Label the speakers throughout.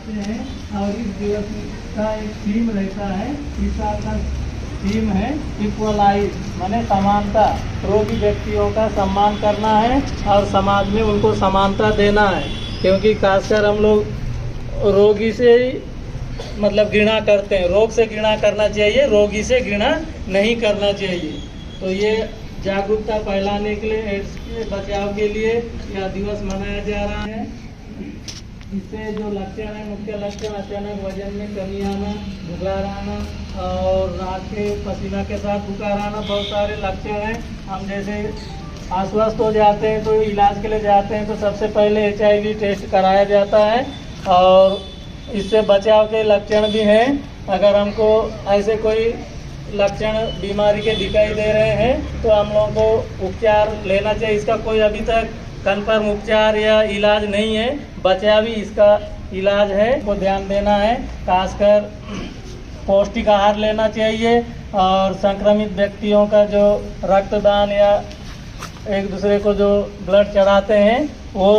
Speaker 1: मनाते हैं। और इस दिवस का एक थीम रहता है, इस साल का थीम है इक्वलाइज, माने समानता। रोगी व्यक्तियों का सम्मान करना है और समाज में उनको समानता देना है, क्योंकि खासकर हम लोग रोगी से मतलब घृणा करते हैं। रोग से घृणा करना चाहिए, रोगी से घृणा नहीं करना चाहिए। तो ये जागरूकता फैलाने के लिए, एड्स के बचाव के लिए यह दिवस मनाया जा रहा है। इससे जो लक्षण है, मुख्य लक्षण अचानक वजन में कमी आना, बुखार आना और रात के पसीना के साथ बुखार आना, बहुत सारे लक्षण हैं। हम जैसे अस्वस्थ हो जाते हैं तो इलाज के लिए जाते हैं तो सबसे पहले HIV टेस्ट कराया जाता है। और इससे बचाव के लक्षण भी हैं। अगर हमको ऐसे कोई लक्षण बीमारी के दिखाई दे रहे हैं तो हम लोगों को उपचार लेना चाहिए। इसका कोई अभी तक कन्फर्म उपचार या इलाज नहीं है, बचावी इसका इलाज है, को ध्यान देना है। खासकर पौष्टिक आहार लेना चाहिए और संक्रमित व्यक्तियों का जो रक्तदान या एक दूसरे को जो ब्लड चढ़ाते हैं वो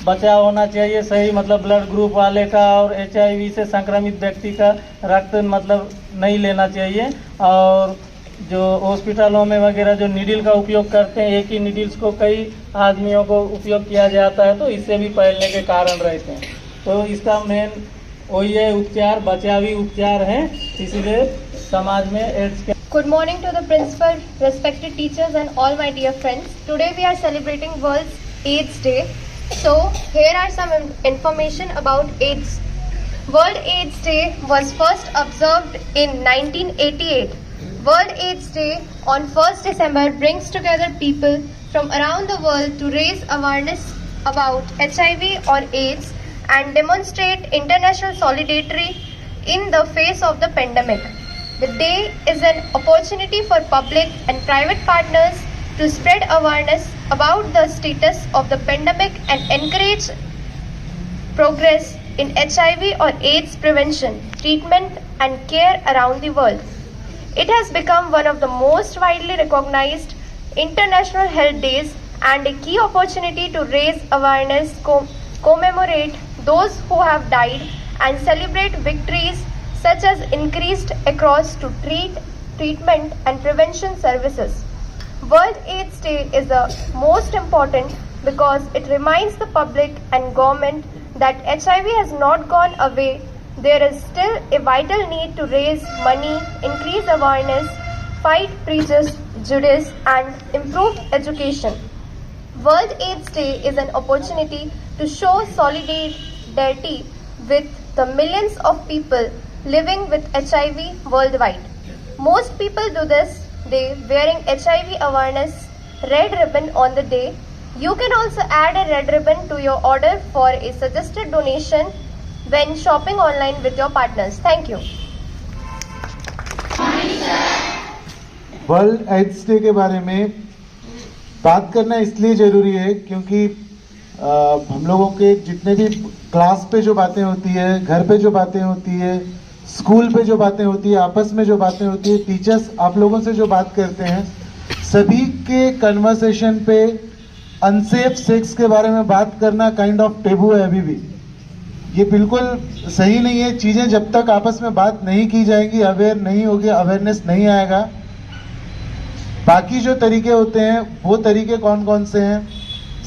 Speaker 1: बचाव होना चाहिए सही, मतलब ब्लड ग्रुप वाले का। और HIV से संक्रमित व्यक्ति का रक्त मतलब नहीं लेना चाहिए। और जो हॉस्पिटलों में वगैरह जो नीडल का उपयोग करते हैं, एक ही नीडल्स को कई आदमियों को उपयोग किया जाता है तो इससे भी फैलने के कारण रहते हैं। तो इसका मेन वही है उपचार, बचावी उपचार है, इसलिए समाज में एड्स के।
Speaker 2: Good morning to the principal, respected teachers and all my dear friends. Today we are celebrating World AIDS Day. So here are some information about AIDS. World AIDS Day was first observed in 1988. World AIDS Day on 1st December brings together people from around the world to raise awareness about HIV or AIDS and demonstrate international solidarity in the face of the pandemic. The day is an opportunity for public and private partners to spread awareness about the status of the pandemic and encourage progress in HIV or AIDS prevention, treatment and care around the world. It has become one of the most widely recognized international health days and a key opportunity to raise awareness, commemorate those who have died and celebrate victories such as increased across to treatment and prevention services. World AIDS Day is the most important because it reminds the public and government that HIV has not gone away. There is still a vital need to raise money, increase awareness, fight prejudice and improve education. World AIDS Day is an opportunity to show solidarity with the millions of people living with HIV worldwide. Most people do this day wearing HIV awareness red ribbon on the day. You can also add a red ribbon to your order for a suggested donation when shopping online with your partners. Thank you.
Speaker 3: World AIDS Day के बारे में बात करना इसलिए ज़रूरी है क्योंकि हम लोगों के जितने भी क्लास पे जो बातें होती है, घर पे जो बातें होती है, स्कूल पे जो बातें होती है, आपस में जो बातें होती है, टीचर्स आप लोगों से जो बात करते हैं, सभी के कन्वर्सेशन पे अनसेफ सेक्स के बारे में बात करना काइंड ऑफ टेबू है अभी भी। ये बिल्कुल सही नहीं है। चीज़ें जब तक आपस में बात नहीं की जाएगी, अवेयर नहीं होगी, अवेयरनेस नहीं आएगा। बाकी जो तरीके होते हैं वो तरीके कौन कौन से हैं?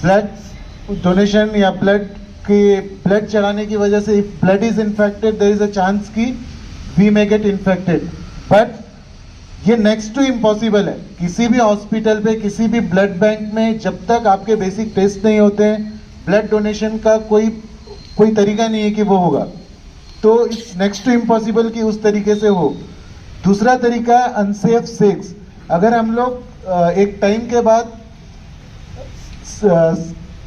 Speaker 3: ब्लड डोनेशन या ब्लड चढ़ाने की वजह से if blood is infected there is a chance कि we may get infected, but ये नेक्स्ट टू इम्पॉसिबल है। किसी भी हॉस्पिटल पे, किसी भी ब्लड बैंक में जब तक आपके बेसिक टेस्ट नहीं होते हैं, ब्लड डोनेशन का कोई तरीका नहीं है कि वो होगा। तो इट्स नेक्स्ट टू इम्पॉसिबल कि उस तरीके से हो। दूसरा तरीका है अनसेफ सेक्स। अगर हम लोग एक टाइम के बाद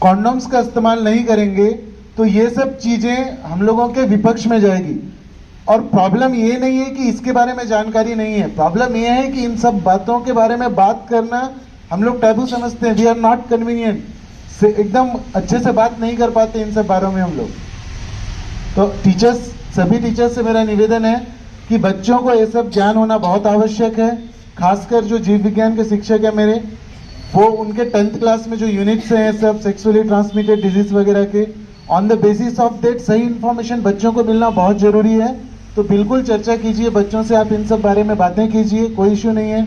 Speaker 3: कॉन्डोम्स का इस्तेमाल नहीं करेंगे तो ये सब चीज़ें हम लोगों के विपक्ष में जाएगी। और प्रॉब्लम ये नहीं है कि इसके बारे में जानकारी नहीं है, प्रॉब्लम ये है कि इन सब बातों के बारे में बात करना हम लोग टैबू समझते हैं। वी आर नॉट कन्वीनियंट से एकदम अच्छे से बात नहीं कर पाते इन सब बारों में हम लोग। तो सभी टीचर्स से मेरा निवेदन है कि बच्चों को ये सब ज्ञान होना बहुत आवश्यक है। खासकर जो जीव विज्ञान के शिक्षक है मेरे, वो उनके 10th क्लास में जो यूनिट्स हैं सब सेक्सुअली ट्रांसमिटेड डिजीज वगैरह के, on the basis of that सही इन्फॉर्मेशन बच्चों को मिलना बहुत जरूरी है। तो बिल्कुल चर्चा कीजिए बच्चों से, आप इन सब बारे में बातें कीजिए, कोई इश्यू नहीं है।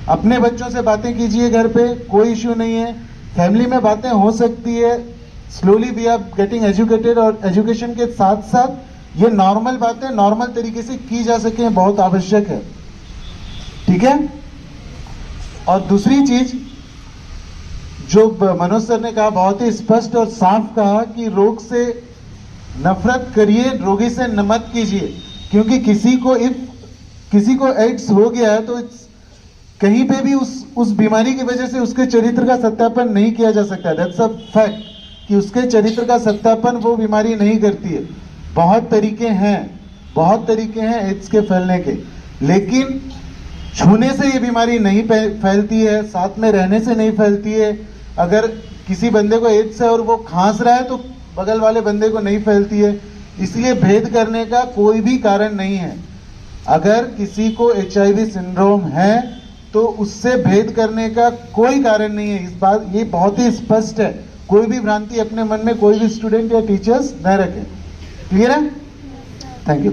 Speaker 3: अपने बच्चों से बातें कीजिए घर पे, कोई इश्यू नहीं है। फैमिली में बातें हो सकती है, slowly we are getting educated, और एजुकेशन के साथ साथ ये नॉर्मल बातें नॉर्मल तरीके से की जा सके बहुत आवश्यक है, ठीक है। और दूसरी चीज जो मनोज सर ने कहा, बहुत ही स्पष्ट और साफ कहा कि रोग से नफरत करिए, रोगी से मत कीजिए। क्योंकि किसी को एड्स हो गया है तो कहीं पे भी उस बीमारी की वजह से उसके चरित्र का सत्यापन नहीं किया जा सकता। दैट्स अ फैक्ट कि उसके चरित्र का सत्यापन वो बीमारी नहीं करती है। बहुत तरीके हैं एड्स के फैलने के, लेकिन छूने से ये बीमारी नहीं फैलती है, साथ में रहने से नहीं फैलती है। अगर किसी बंदे को एड्स है और वो खांस रहा है तो बगल वाले बंदे को नहीं फैलती है। इसलिए भेद करने का कोई भी कारण नहीं है। अगर किसी को HIV सिंड्रोम है तो उससे भेद करने का कोई कारण नहीं है। इस बात ये बहुत ही स्पष्ट है। कोई भी भ्रांति अपने मन में कोई भी स्टूडेंट या टीचर्स न रखें। क्लियर है? Thank you.